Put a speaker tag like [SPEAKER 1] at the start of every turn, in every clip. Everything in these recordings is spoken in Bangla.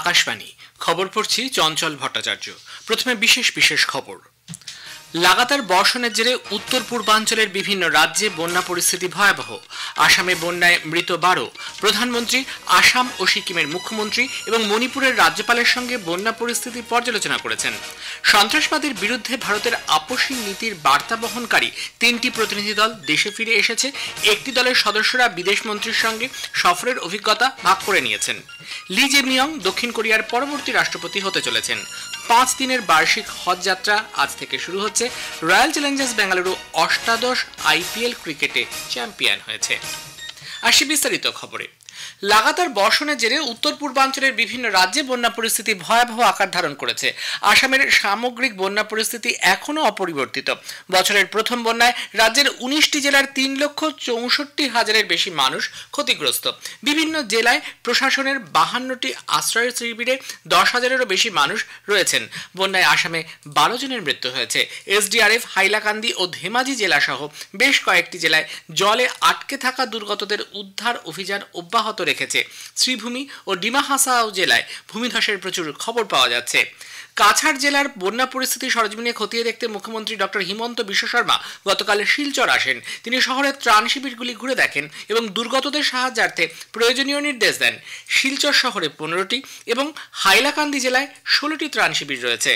[SPEAKER 1] আকাশবাণী খবর পড়ছি চঞ্চল ভট্টাচার্য। প্রথমে বিশেষ খবর। লাগাতার বর্ষণের জেরে উত্তর পূর্বাঞ্চলের বিভিন্ন রাজ্যে বন্যা পরিস্থিতি ভয়াবহ। আসামে বন্যায় মৃত 12। প্রধানমন্ত্রী আসাম ও সিকিমের মুখ্যমন্ত্রী এবং মণিপুরের রাজ্যপালের সঙ্গে বন্যা পরিস্থিতি পর্যালোচনা করেছেন। সন্ত্রাসবাদের বিরুদ্ধে ভারতের আপসহীন নীতির বার্তা বহনকারী 3টি প্রতিনিধি দল দেশে ফিরে এসেছে। একটি দলের সদস্যরা বিদেশমন্ত্রীর সঙ্গে সফরের অভিজ্ঞতা ভাগ করে নিয়েছেন। লি জেমিয়ং দক্ষিণ কোরিয়ার পরবর্তী রাষ্ট্রপতি হতে চলেছেন। 5 দিনের বার্ষিক হজ যাত্রা আজ থেকে শুরু হচ্ছে। রয়্যাল চ্যালেঞ্জার্স বেঙ্গালুরু অষ্টাদশ আইপিএল ক্রিকেটে চ্যাম্পিয়ন হয়েছে। আসি বিস্তারিত খবরে। লাগাতার বর্ষণের জেরে উত্তর পূর্বাঞ্চলের বিভিন্ন রাজ্যে বন্যা পরিস্থিতি ভয়াবহ আকার ধারণ করেছে। আসামের সামগ্রিক বন্যা পরিস্থিতি এখনও অপরিবর্তিত। বছরের প্রথম বন্যায় রাজ্যের 19টি জেলার 3,64,000-এর বেশি মানুষ ক্ষতিগ্রস্ত। বিভিন্ন জেলায় প্রশাসনের 52টি আশ্রয় শিবিরে 10,000-এরও বেশি মানুষ রয়েছেন। বন্যায় আসামে 12 জনের মৃত্যু হয়েছে। এসডিআরএফ হাইলাকান্দি ও ধেমাজি জেলা সহ বেশ কয়েকটি জেলায় জলে আটকে থাকা দুর্গতদের উদ্ধার অভিযান অব্যাহত রেখেছে। শ্রীভূমি ও ডিমা হাসাও জেলায় ভূমিধসের প্রচুর খবর পাওয়া যাচ্ছে। কাছাড় জেলার বন্যা পরিস্থিতি সরেজমিনে খতিয়ে দেখতে মুখ্যমন্ত্রী ডক্টর হিমন্ত বিশ্ব শর্মা গতকাল শিলচর আসেন। তিনি শহরের ত্রাণ শিবিরগুলি ঘুরে দেখেন এবং দুর্গতদের সাহায্যার্থে প্রয়োজনীয় নির্দেশ দেন। শিলচর শহরে 15টি এবং হাইলাকান্দি জেলায় 16টি ত্রাণ শিবির রয়েছে।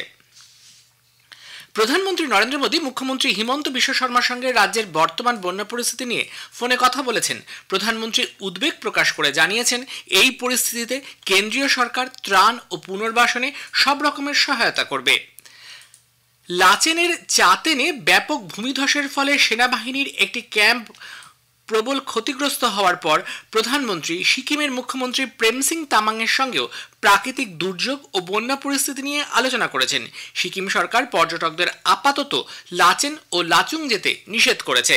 [SPEAKER 1] প্রধানমন্ত্রী নরেন্দ্র মোদী মুখ্যমন্ত্রী হিমন্ত বিশ্ব শর্মার সঙ্গে রাজ্যের বর্তমান বন্যা পরিস্থিতি নিয়ে ফোনে কথা বলেছেন। প্রধানমন্ত্রী উদ্বেগ প্রকাশ করে জানিয়েছেন, এই পরিস্থিতিতে কেন্দ্রীয় সরকার ত্রাণ ও পুনর্বাসনে সব রকমের সহায়তা করবে। লাচেনের চাতেনে ব্যাপক ভূমিধসের ফলে সেনাবাহিনীর একটি ক্যাম্প প্রবল ক্ষতিগ্রস্ত হওয়ার পর প্রধানমন্ত্রী সিকিমের মুখ্যমন্ত্রী প্রেম সিং তামাংয়ের সঙ্গেও প্রাকৃতিক দুর্যোগ ও বন্যা পরিস্থিতি নিয়ে আলোচনা করেছেন। সিকিম সরকার পর্যটকদের আপাতত লাচেন ও লাচুং যেতে নিষেধ করেছে।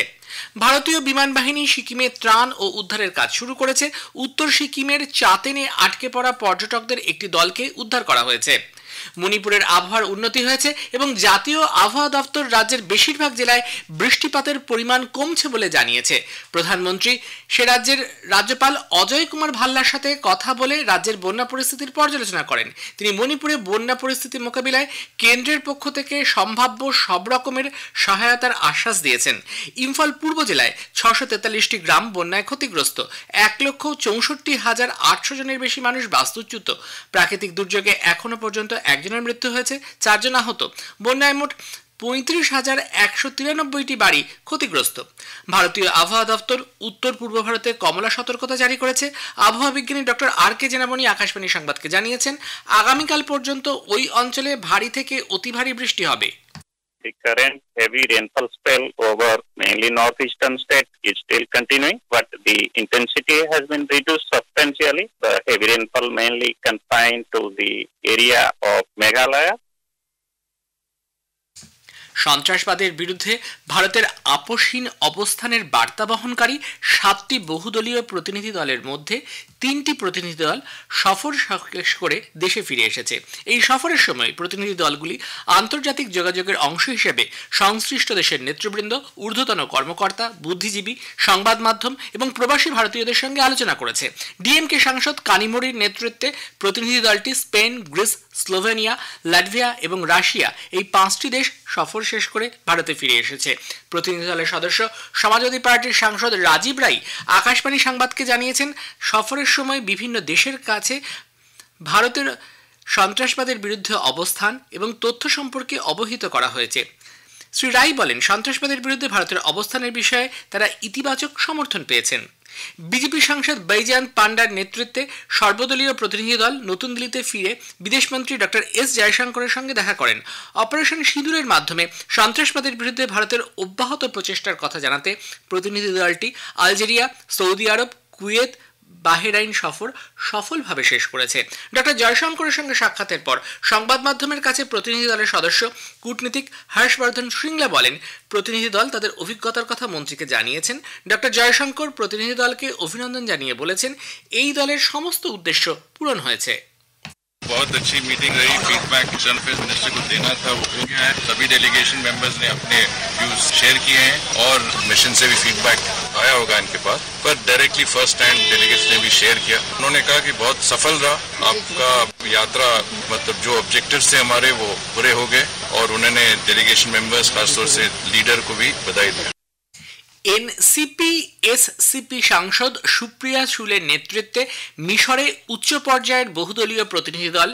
[SPEAKER 1] ভারতীয় বিমান বাহিনী সিকিমে ত্রাণ ও উদ্ধারের কাজ শুরু করেছে। উত্তর সিকিমের চাতেনে আটকে পড়া পর্যটকদের একটি দলকে উদ্ধার করা হয়েছে। মণিপুরের আবহাওয়ার উন্নতি হয়েছে এবং জাতীয় আবহাওয়া দপ্তর রাজ্যের বেশিরভাগ জেলায় বৃষ্টিপাতের পরিমাণ কমছে বলে জানিয়েছে। প্রধানমন্ত্রী সে রাজ্যের রাজ্যপাল অজয় কুমার ভাল্লার সাথে কথা বলে রাজ্যের বন্যা পরিস্থিতির পর্যালোচনা করেন। তিনি মণিপুরে বন্যা পরিস্থিতি মোকাবিলায় কেন্দ্রের পক্ষ থেকে সম্ভাব্য সব রকমের সহায়তার আশ্বাস দিয়েছেন। ইম্ফল পূর্ব জেলায় 643টি গ্রাম বন্যায় ক্ষতিগ্রস্ত। 1,64,800 জনের বেশি মানুষ বাস্তুচ্যুত। প্রাকৃতিক দুর্যোগে এখনো পর্যন্ত 1 জনের মৃত্যু হয়েছে, 4 জন আহত। বন্যায় মোট 35,193টি বাড়ি ক্ষতিগ্রস্ত। ভারতীয় আবহাওয়া দপ্তর উত্তর পূর্ব ভারতে কমলা সতর্কতা জারি করেছে। আবহাওয়া বিজ্ঞানী ডক্টর আর কে জেনামণি আকাশবাণী সংবাদকে জানিয়েছেন, আগামীকাল পর্যন্ত ওই অঞ্চলে ভারী থেকে অতি ভারী বৃষ্টি হবে।
[SPEAKER 2] The current heavy rainfall spell over mainly northeastern state is still continuing, but the intensity has been reduced substantially. The heavy rainfall mainly confined to the area of Meghalaya.
[SPEAKER 1] সন্ত্রাসবাদের বিরুদ্ধে ভারতের আপসহীন অবস্থানের বার্তা বহনকারী 7টি বহুদলীয় প্রতিনিধি দলের মধ্যে 3টি প্রতিনিধি দল সফর শেষ করে দেশে ফিরে এসেছে। এই সফরের সময় প্রতিনিধি দলগুলি আন্তর্জাতিক যোগাযোগের অংশ হিসেবে সংশ্লিষ্ট দেশের নেতৃবৃন্দ, ঊর্ধ্বতন কর্মকর্তা, বুদ্ধিজীবী, সংবাদ মাধ্যম এবং প্রবাসী ভারতীয়দের সঙ্গে আলোচনা করেছে। ডিএমকে সাংসদ কানিমোরির নেতৃত্বে প্রতিনিধি দলটি স্পেন, গ্রিস, স্লোভেনিয়া, লাটভিয়া এবং রাশিয়া এই 5টি দেশ সফর শেষ করে ভারতে ফিরে এসেছে। প্রতিনিধি দলের সদস্য সমাজবাদী পার্টির সাংসদ রাজীব রাই আকাশবাণী সংবাদকে জানিয়েছেন, সফরের সময় বিভিন্ন দেশের কাছে ভারতের সন্ত্রাসবাদের বিরুদ্ধে অবস্থান এবং তথ্য সম্পর্কে অবহিত করা হয়েছে। শ্রী রাই বলেন, সন্ত্রাসবাদের বিরুদ্ধে ভারতের অবস্থানের বিষয়ে তারা ইতিবাচক সমর্থন পেয়েছেন। বিজেপি সাংসদ বৈজয়ন্ত পান্ডার নেতৃত্বে সর্বদলীয় প্রতিনিধি দল নতুন দিল্লিতে ফিরে বিদেশমন্ত্রী ডক্টর এস জয়শঙ্করের সঙ্গে দেখা করেন। অপারেশন সিঁদুরের মাধ্যমে সন্ত্রাসবাদের বিরুদ্ধে ভারতের অব্যাহত প্রচেষ্টার কথা জানাতে প্রতিনিধি দলটি আলজেরিয়া, সৌদি আরব, কুয়েত, বাহরাইন সফর সফলভাবে শেষ করেছে। ডক্টর জয়শঙ্করের সঙ্গে সাক্ষাতের পর সংবাদ মাধ্যমের কাছে প্রতিনিধি দলের সদস্য কূটনীতিক হর্ষবর্ধন শ্রিংলা বলেন, প্রতিনিধি দল তাদের অভিজ্ঞতার কথা মন্ত্রীকে জানিয়েছেন। ডক্টর জয়শঙ্কর প্রতিনিধি দলকে অভিনন্দন জানিয়ে বলেছেন, এই দলের সমস্ত উদ্দেশ্য পূরণ হয়েছে।
[SPEAKER 3] बहुत अच्छी मीटिंग रही। फीडबैक एक्सटर्नल अफेयर्स मिनिस्टर को देना था, वो हो गया है। सभी डेलीगेशन मेंबर्स ने अपने व्यूज शेयर किए हैं और मिशन से भी फीडबैक आया होगा इनके पास, पर डायरेक्टली फर्स्ट टाइम डेलीगेट्स ने भी शेयर किया। उन्होंने कहा कि बहुत सफल रहा आपका यात्रा, मतलब जो ऑब्जेक्टिव्स थे हमारे वो पूरे हो गए, और उन्होंने डेलीगेशन मेंबर्स खासतौर से लीडर को भी बधाई दी।
[SPEAKER 1] এনসিপি এসসিপি সাংসদ সুপ্রিয়া শুলের নেতৃত্বে মিশরে উচ্চ পর্যায়ের বহুদলীয় প্রতিনিধি দল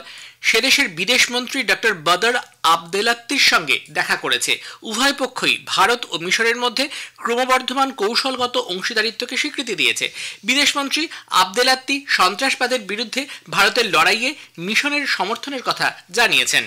[SPEAKER 1] সেদেশের বিদেশমন্ত্রী ডক্টর বদর আবদেলাত্তির সঙ্গে দেখা করেছে। উভয় পক্ষই ভারত ও মিশরের মধ্যে ক্রমবর্ধমান কৌশলগত অংশীদারিত্বকে স্বীকৃতি দিয়েছে। বিদেশমন্ত্রী আবদেলাত্তি সন্ত্রাসবাদের বিরুদ্ধে ভারতের লড়াইয়ে মিশনের সমর্থনের কথা জানিয়েছেন।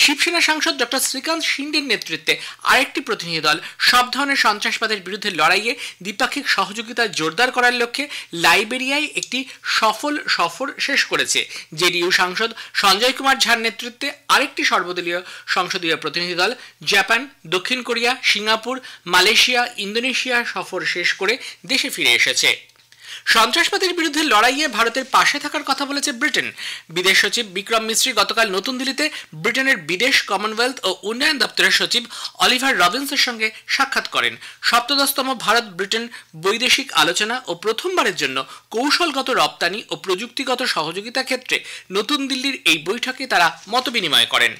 [SPEAKER 1] শিবসেনা সাংসদ ডক্টর শ্রীকান্ত শিন্ডের নেতৃত্বে আরেকটি প্রতিনিধি দল সব ধরনের সন্ত্রাসবাদের বিরুদ্ধে লড়াইয়ে দ্বিপাক্ষিক সহযোগিতা জোরদার করার লক্ষ্যে লাইবেরিয়ায় একটি সফল সফর শেষ করেছে। জেডিইউ সাংসদ সঞ্জয় কুমার ঝার নেতৃত্বে আরেকটি সর্বদলীয় সংসদীয় প্রতিনিধি দল জাপান, দক্ষিণ কোরিয়া, সিঙ্গাপুর, মালয়েশিয়া, ইন্দোনেশিয়া সফর শেষ করে দেশে ফিরে এসেছে। সন্ত্রাসবাদের বিরুদ্ধে লড়াইয়ে ভারতের পাশে থাকার কথা বলেছে ব্রিটেন। বিদেশ সচিব বিক্রম মিস্ত্রি গতকাল নতুন দিল্লিতে ব্রিটেনের বিদেশ, কমনওয়েলথ ও উন্নয়ন দপ্তরের সচিব অলিভার রবিন্সের সঙ্গে সাক্ষাৎ করেন। সপ্তদশতম ভারত ব্রিটেন বৈদেশিক আলোচনা ও প্রথমবারের জন্য কৌশলগত রপ্তানি ও প্রযুক্তিগত সহযোগিতা ক্ষেত্রে নতুন দিল্লির এই বৈঠকে তারা মতবিনিময় করেন।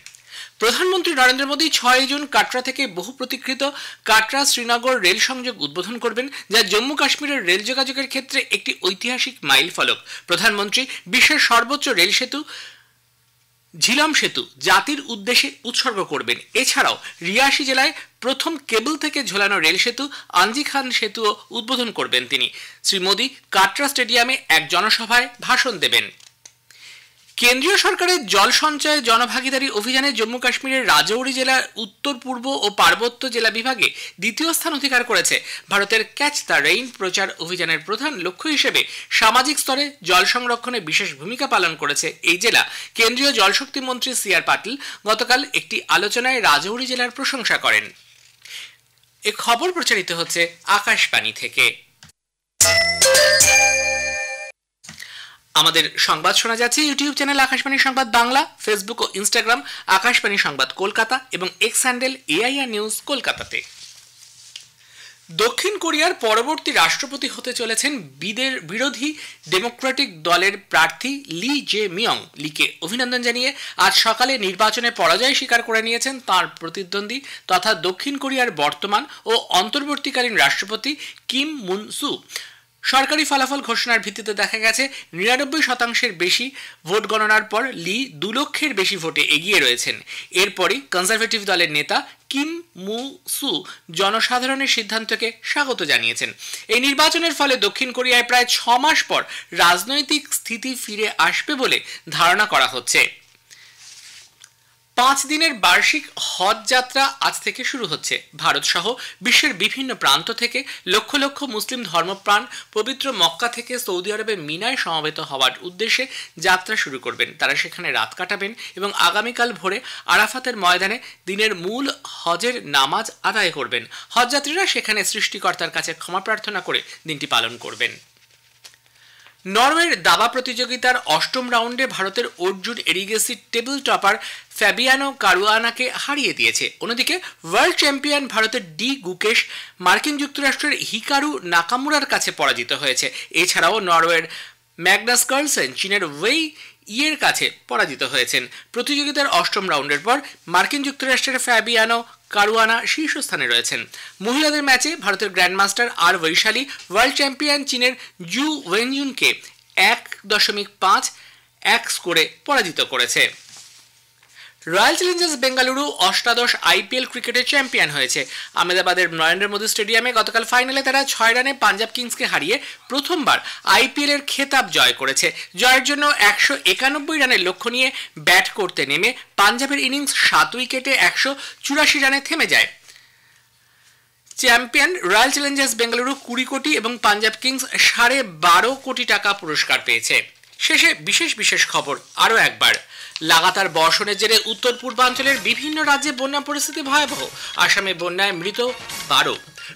[SPEAKER 1] প্রধানমন্ত্রী নরেন্দ্র মোদী 6 জুন কাটরা থেকে বহু প্রতীক্ষিত কাটরা শ্রীনগর রেল সংযোগ উদ্বোধন করবেন, যা জম্মু কাশ্মীরের রেল যোগাযোগের ক্ষেত্রে একটি ঐতিহাসিক মাইল ফলক। প্রধানমন্ত্রী বিশ্বের সর্বোচ্চ রেল সেতু ঝিলম সেতু জাতির উদ্দেশ্যে উৎসর্গ করবেন। এছাড়াও রিয়াসি জেলায় প্রথম কেবল থেকে ঝোলানো রেল সেতু আঞ্জি খান সেতুও উদ্বোধন করবেন তিনি। শ্রী মোদী কাটরা স্টেডিয়ামে এক জনসভায় ভাষণ দেবেন। কেন্দ্রীয় সরকারের জল সঞ্চয় জনভাগিদারি অভিযানে জম্মু কাশ্মীরের রাজৌরি জেলার উত্তর পূর্ব ও পার্বত্য জেলা বিভাগে দ্বিতীয় স্থান অধিকার করেছে। ভারতের ক্যাচ দ্য রেইন প্রচার অভিযানের প্রধান লক্ষ্য হিসেবে সামাজিক স্তরে জল সংরক্ষণে বিশেষ ভূমিকা পালন করেছে এই জেলা। কেন্দ্রীয় জলশক্তি মন্ত্রী সি.আর. পাটিল গতকাল একটি আলোচনায় রাজৌরি জেলার প্রশংসা করেন। এ খবর প্রচারিত হচ্ছে আকাশবাণী থেকে। আমাদের সংবাদ শোনা যাচ্ছে ইউটিউব চ্যানেল আকাশবাণী সংবাদ বাংলা, ফেসবুক ও ইনস্টাগ্রাম আকাশবাণী সংবাদ কলকাতা এবং এক্স হ্যান্ডেল এআইআর নিউজ কলকাতাতে। দক্ষিণ কোরিয়ার পরবর্তী রাষ্ট্রপতি হতে চলেছেন বিরোধী ডেমোক্রেটিক দলের প্রার্থী লি জে মিয়ং। লিকে অভিনন্দন জানিয়ে আজ সকালে নির্বাচনে পরাজয় স্বীকার করে নিয়েছেন তাঁর প্রতিদ্বন্দ্বী তথা দক্ষিণ কোরিয়ার বর্তমান ও অন্তর্বর্তীকালীন রাষ্ট্রপতি কিম মুন সু। সরকারি ফলাফল ঘোষণার ভিত্তিতে দেখা গেছে 99% বেশি ভোট গণনার পর লি 2 লক্ষের বেশি ভোটে এগিয়ে রয়েছেন। এরপরই কনজারভেটিভ দলের নেতা কিম মু সু জনসাধারণের সিদ্ধান্তকে স্বাগত জানিয়েছেন। এই নির্বাচনের ফলে দক্ষিণ কোরিয়ায় প্রায় 6 মাস পর রাজনৈতিক স্থিতি ফিরে আসবে বলে ধারণা করা হচ্ছে। 5 দিনের বার্ষিক হজ যাত্রা আজ থেকে শুরু হচ্ছে। ভারত সহ বিশ্বের বিভিন্ন প্রান্ত থেকে লক্ষ লক্ষ মুসলিম ধর্মপ্রাণ পবিত্র মক্কা থেকে সৌদি আরবে মিনায় সমবেত হওয়ার উদ্দেশ্যে যাত্রা শুরু করবেন। তারা সেখানে রাত কাটাবেন এবং আগামীকাল ভোরে আরাফাতের ময়দানে দিনের মূল হজের নামাজ আদায় করবেন। হজযাত্রীরা সেখানে সৃষ্টিকর্তার কাছে ক্ষমা প্রার্থনা করে দিনটি পালন করবেন। নরওয়ের দাবা প্রতিযোগিতার 8ম রাউন্ডে ভারতের Arjun Erigaisi table topper Fabiano কারুয়ানাকে হারিয়ে দিয়েছে। অন্যদিকে ওয়ার্ল্ড চ্যাম্পিয়ন ভারতের ডি গুকেশ মার্কিন যুক্তরাষ্ট্রের হিকারু নাকামুরার কাছে পরাজিত হয়েছে। এছাড়াও নরওয়ের ম্যাগনাস কার্লসেন চীনের ওয়েই ইয়ের কাছে পরাজিত হয়েছেন। প্রতিযোগিতার 8ম রাউন্ডের পর মার্কিন যুক্তরাষ্ট্রের ফ্যাবিয়ানো কারুয়ানা শীর্ষস্থানে রয়েছেন। মহিলাদের ম্যাচে ভারতের গ্র্যান্ডমাস্টার আর বৈশালী ওয়ার্ল্ড চ্যাম্পিয়ন চীনের জু ওয়েনজুনকে 1.5 স্কোরে পরাজিত করেছে। রয়্যাল চ্যালেঞ্জার্স বেঙ্গালুরু অষ্টাদশ আইপিএল ক্রিকেটের চ্যাম্পিয়ন হয়েছে। আহমেদাবাদের নরেন্দ্র মোদী স্টেডিয়ামে গতকাল ফাইনালে তারা 6 রানে পাঞ্জাব কিংসকে হারিয়ে প্রথমবার আইপিএল এর খেতাব জয় করেছে। জয়ের জন্য 191 রানের লক্ষ্য নিয়ে ব্যাট করতে নেমে পাঞ্জাবের ইনিংস 7 উইকেটে 184 রানে থেমে যায়। চ্যাম্পিয়ন রয়্যাল চ্যালেঞ্জার্স বেঙ্গালুরু 20 কোটি এবং পাঞ্জাব কিংস 12.5 কোটি টাকা পুরস্কার পেয়েছে। শেষে বিশেষ খবর আরও একবার। লাগাতার বর্ষণের জেরে উত্তর পূর্বাঞ্চলের বিভিন্ন রাজ্যে বন্যা পরিস্থিতি ভয়াবহ। আসামে বন্যায় মৃত 12।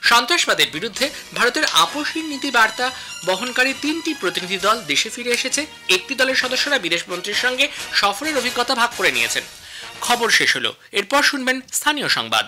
[SPEAKER 1] সন্ত্রাসবাদের বিরুদ্ধে ভারতের আপোষহীন নীতি বার্তা বহনকারী 3টি প্রতিনিধি দল দেশে ফিরে এসেছে। একটি দলের সদস্যরা বিদেশমন্ত্রীর সঙ্গে সফরের অভিজ্ঞতা ভাগ করে নিয়েছেন। খবর শেষ হলো, এরপর শুনবেন স্থানীয় সংবাদ।